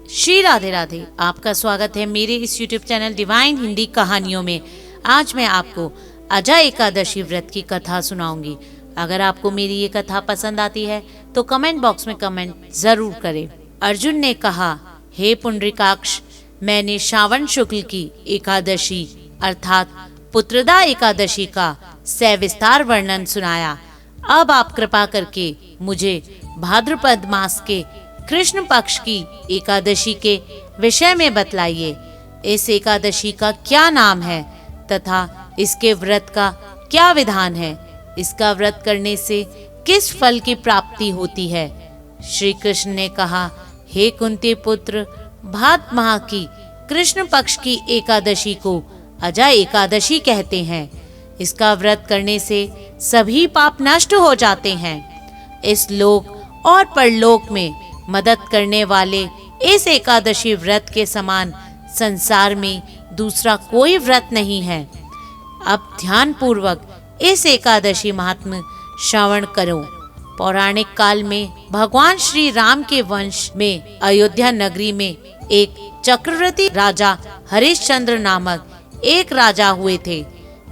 श्री राधे राधे। आपका स्वागत है मेरे इस YouTube चैनल डिवाइन हिंदी कहानियों में। आज मैं आपको अजा एकादशी व्रत की कथा सुनाऊंगी। अगर आपको मेरी ये कथा पसंद आती है तो कमेंट बॉक्स में कमेंट जरूर करें। अर्जुन ने कहा, हे पुंडरीकाक्ष, मैंने श्रावण शुक्ल की एकादशी अर्थात पुत्रदा एकादशी का सविस्तार वर्णन सुनाया। अब आप कृपा करके मुझे भाद्रपद मास के कृष्ण पक्ष की एकादशी के विषय में बतलाइए। इस एकादशी का क्या नाम है तथा इसके व्रत का क्या विधान है? इसका व्रत करने से किस फल की प्राप्ति होती है? श्री कृष्ण ने कहा, हे कुंती पुत्र, भाद्र माह की कृष्ण पक्ष की एकादशी को अजा एकादशी कहते हैं। इसका व्रत करने से सभी पाप नष्ट हो जाते हैं। इस लोक और परलोक में मदद करने वाले इस एकादशी व्रत के समान संसार में दूसरा कोई व्रत नहीं है। अब ध्यान पूर्वक इस एकादशी महात्म्य श्रवण करो। पौराणिक काल में भगवान श्री राम के वंश में अयोध्या नगरी में एक चक्रवर्ती राजा हरिश्चंद्र नामक एक राजा हुए थे।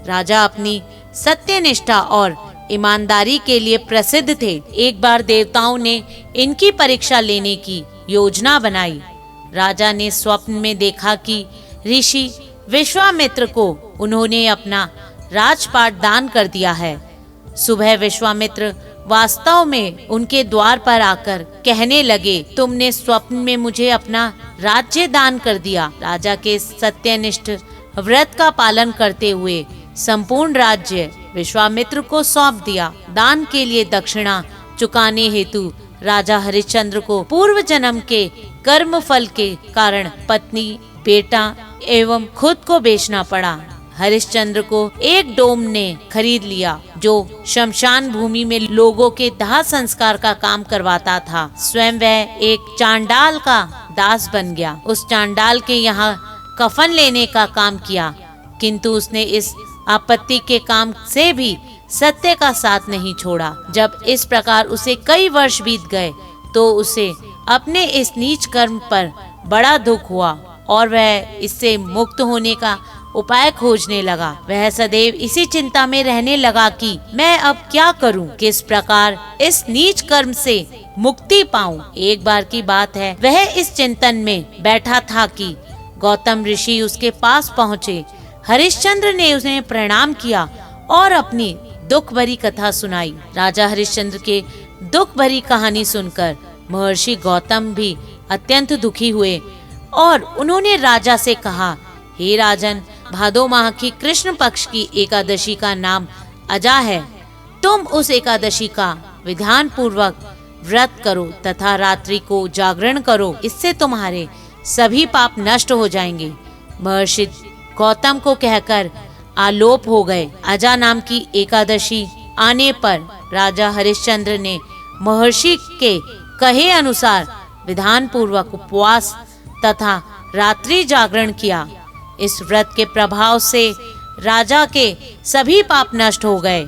राजा अपनी सत्यनिष्ठा और ईमानदारी के लिए प्रसिद्ध थे। एक बार देवताओं ने इनकी परीक्षा लेने की योजना बनाई। राजा ने स्वप्न में देखा कि ऋषि विश्वामित्र को उन्होंने अपना राजपाट दान कर दिया है। सुबह विश्वामित्र वास्तव में उनके द्वार पर आकर कहने लगे, तुमने स्वप्न में मुझे अपना राज्य दान कर दिया। राजा के सत्यनिष्ठ व्रत का पालन करते हुए संपूर्ण राज्य विश्वामित्र को सौंप दिया। दान के लिए दक्षिणा चुकाने हेतु राजा हरिश्चंद्र को पूर्व जन्म के कर्म फल के कारण पत्नी, बेटा एवं खुद को बेचना पड़ा। हरिश्चंद्र को एक डोम ने खरीद लिया जो शमशान भूमि में लोगों के दाह संस्कार का काम करवाता था। स्वयं वह एक चांडाल का दास बन गया। उस चांडाल के यहाँ कफन लेने का काम किया, किंतु उसने इस आपत्ति के काम से भी सत्य का साथ नहीं छोड़ा। जब इस प्रकार उसे कई वर्ष बीत गए तो उसे अपने इस नीच कर्म पर बड़ा दुख हुआ और वह इससे मुक्त होने का उपाय खोजने लगा। वह सदैव इसी चिंता में रहने लगा कि मैं अब क्या करूं, किस प्रकार इस नीच कर्म से मुक्ति पाऊं। एक बार की बात है, वह इस चिंतन में बैठा था कि गौतम ऋषि उसके पास पहुँचे। हरिश्चंद्र ने उन्हें प्रणाम किया और अपनी दुख भरी कथा सुनाई। राजा हरिश्चंद्र के दुख भरी कहानी सुनकर महर्षि गौतम भी अत्यंत दुखी हुए और उन्होंने राजा से कहा, हे राजन, भादो माह की कृष्ण पक्ष की एकादशी का नाम अजा है। तुम उस एकादशी का विधान पूर्वक व्रत करो तथा रात्रि को जागरण करो। इससे तुम्हारे सभी पाप नष्ट हो जाएंगे। महर्षि गौतम को कहकर आलोप हो गए। अजा नाम की एकादशी आने पर राजा हरिश्चंद्र ने महर्षि के कहे अनुसार विधान पूर्वक उपवास तथा रात्रि जागरण किया। इस व्रत के प्रभाव से राजा के सभी पाप नष्ट हो गए।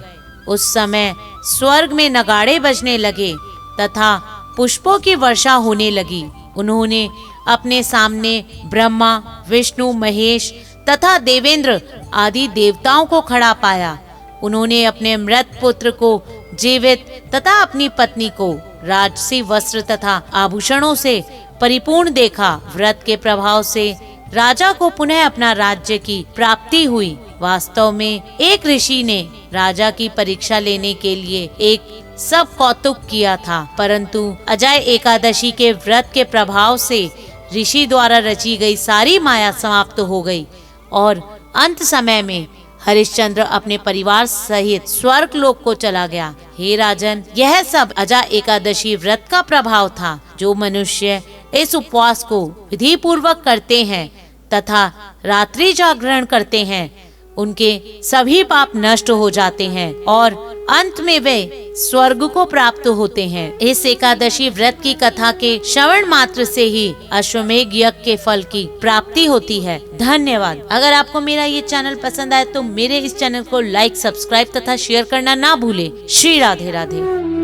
उस समय स्वर्ग में नगाड़े बजने लगे तथा पुष्पों की वर्षा होने लगी। उन्होंने अपने सामने ब्रह्मा, विष्णु, महेश तथा देवेंद्र आदि देवताओं को खड़ा पाया। उन्होंने अपने मृत पुत्र को जीवित तथा अपनी पत्नी को राजसी वस्त्र तथा आभूषणों से परिपूर्ण देखा। व्रत के प्रभाव से राजा को पुनः अपना राज्य की प्राप्ति हुई। वास्तव में एक ऋषि ने राजा की परीक्षा लेने के लिए एक सब कौतुक किया था, परंतु अजय एकादशी के व्रत के प्रभाव से ऋषि द्वारा रची गई सारी माया समाप्त हो गई और अंत समय में हरिश्चंद्र अपने परिवार सहित स्वर्ग लोक को चला गया। हे राजन, यह सब अजा एकादशी व्रत का प्रभाव था। जो मनुष्य इस उपवास को विधि पूर्वक करते हैं तथा रात्रि जागरण करते हैं, उनके सभी पाप नष्ट हो जाते हैं और अंत में वे स्वर्ग को प्राप्त होते हैं। इस एकादशी व्रत की कथा के श्रवण मात्र से ही अश्वमेध यज्ञ के फल की प्राप्ति होती है। धन्यवाद। अगर आपको मेरा ये चैनल पसंद आए तो मेरे इस चैनल को लाइक, सब्सक्राइब तथा शेयर करना ना भूले। श्री राधे राधे।